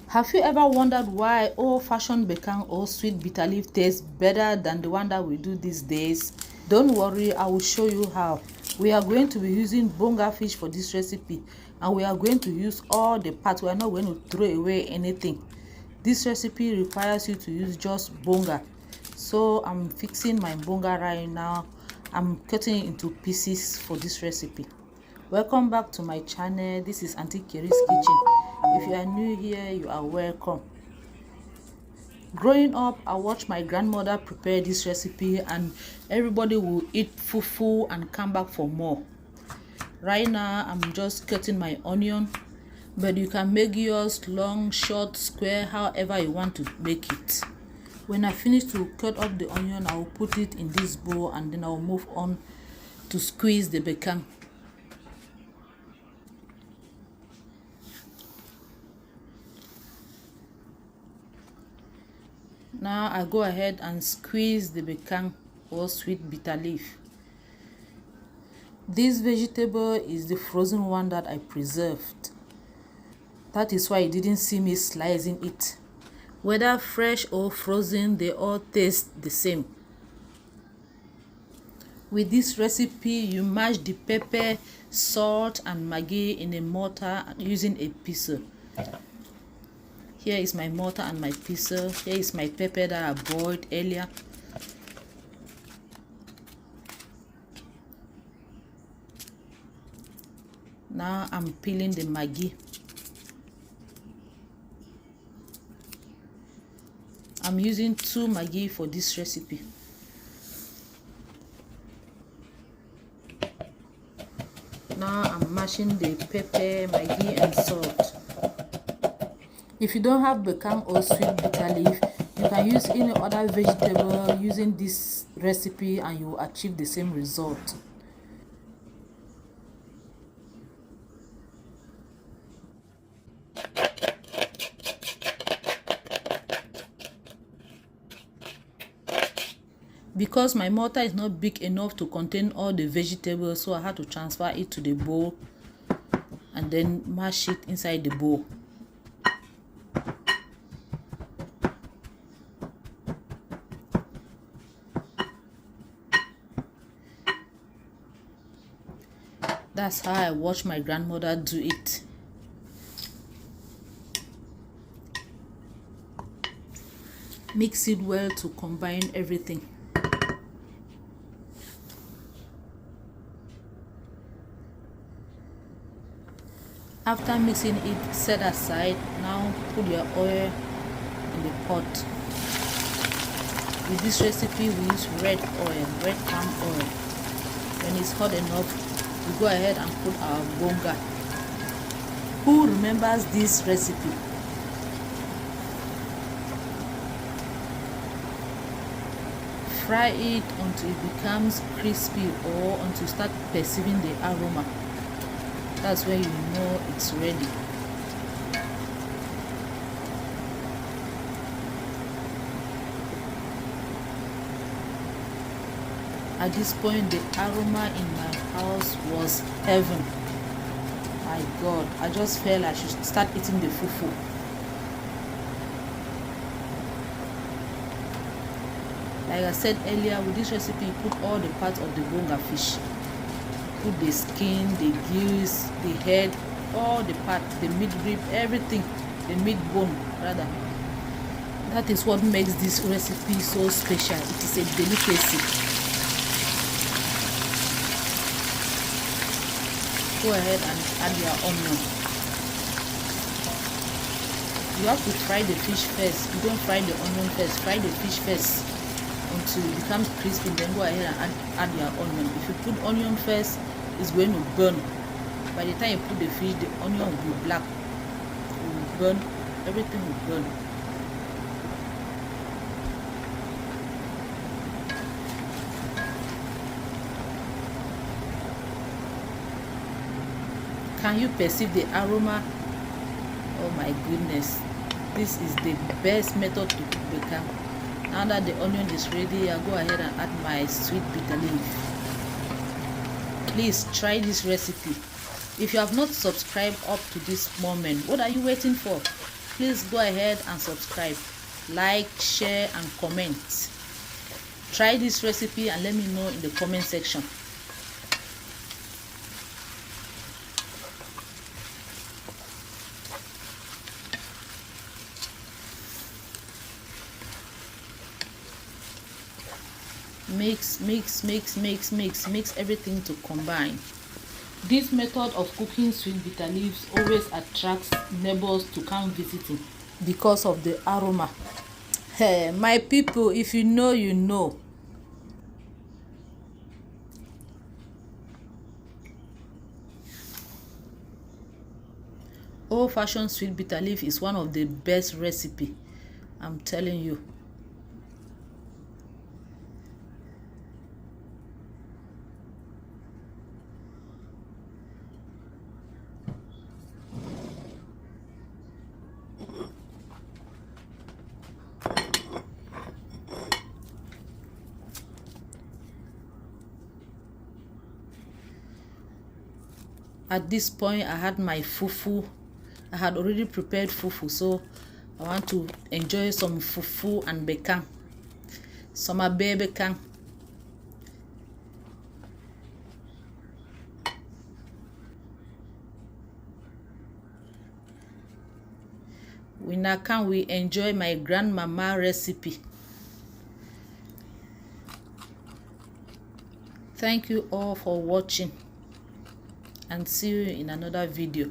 Have you ever wondered why old-fashioned bekang or sweet bitter leaf tastes better than the one that we do these days? Don't worry, I will show you how. We are going to be using bonga fish for this recipe, and we are going to use all the parts. We are not going to throw away anything. This recipe requires you to use just bonga. So I'm fixing my bonga right now. I'm cutting it into pieces for this recipe. Welcome back to my channel. This is Auntie Keri's Kitchen. If you are new here, you are welcome. Growing up, I watched my grandmother prepare this recipe, and everybody will eat fufu and come back for more. Right now, I'm just cutting my onion, but you can make yours long, short, square, however you want to make it. When I finish to cut up the onion, I will put it in this bowl, and then I will move on to squeeze the bekang. Now I go ahead and squeeze the bekang or sweet bitter leaf. This vegetable is the frozen one that I preserved. That is why you didn't see me slicing it. Whether fresh or frozen, they all taste the same. With this recipe, you mash the pepper, salt, and maggi in a mortar using a pestle. Here is my mortar and my pestle. Here is my pepper that I boiled earlier. Now I'm peeling the maggi. I'm using 2 maggi for this recipe. Now I'm mashing the pepper, maggi, and salt. If you don't have bekang or sweet bitter leaf, you can use any other vegetable using this recipe and you will achieve the same result. Because my mortar is not big enough to contain all the vegetables, so I had to transfer it to the bowl and then mash it inside the bowl. That's how I watched my grandmother do it. Mix it well to combine everything. After mixing it, set aside. Now put your oil in the pot. With this recipe, we use red oil, red palm oil. When it's hot enough, we go ahead and put our bonga. Who remembers this recipe? Fry it until it becomes crispy or until you start perceiving the aroma. That's when you know it's ready. At this point, the aroma in my house was heaven. My God, I just felt I should start eating the fufu. Like I said earlier, with this recipe, you put all the parts of the bonga fish. Put the skin, the gills, the head, all the parts, the midrib, everything, the meat bone rather. That is what makes this recipe so special. It is a delicacy. Go ahead and add your onion. You have to fry the fish first. You don't fry the onion first. Fry the fish first until it becomes crispy. Then go ahead and add your onion. If you put onion first, it's going to burn. By the time you put the fish, the onion will be black. It will burn. Everything will burn. Can you perceive the aroma? Oh my goodness, this is the best method to cook bekang. Now that the onion is ready, I'll go ahead and add my sweet bitter leaf. Please try this recipe. If you have not subscribed up to this moment, what are you waiting for? please go ahead and subscribe, like, share and comment. Try this recipe and let me know in the comment section. Mix everything to combine. This method of cooking sweet bitter leaves always attracts neighbors to come visiting because of the aroma. Hey, my people, if you know, you know. Old-fashioned sweet bitter leaf is one of the best recipe, I'm telling you. At this point, I had my fufu. I had already prepared fufu, so I want to enjoy some fufu and bekang. Some bekang. We enjoy my grandmama recipe. Thank you all for watching, and see you in another video.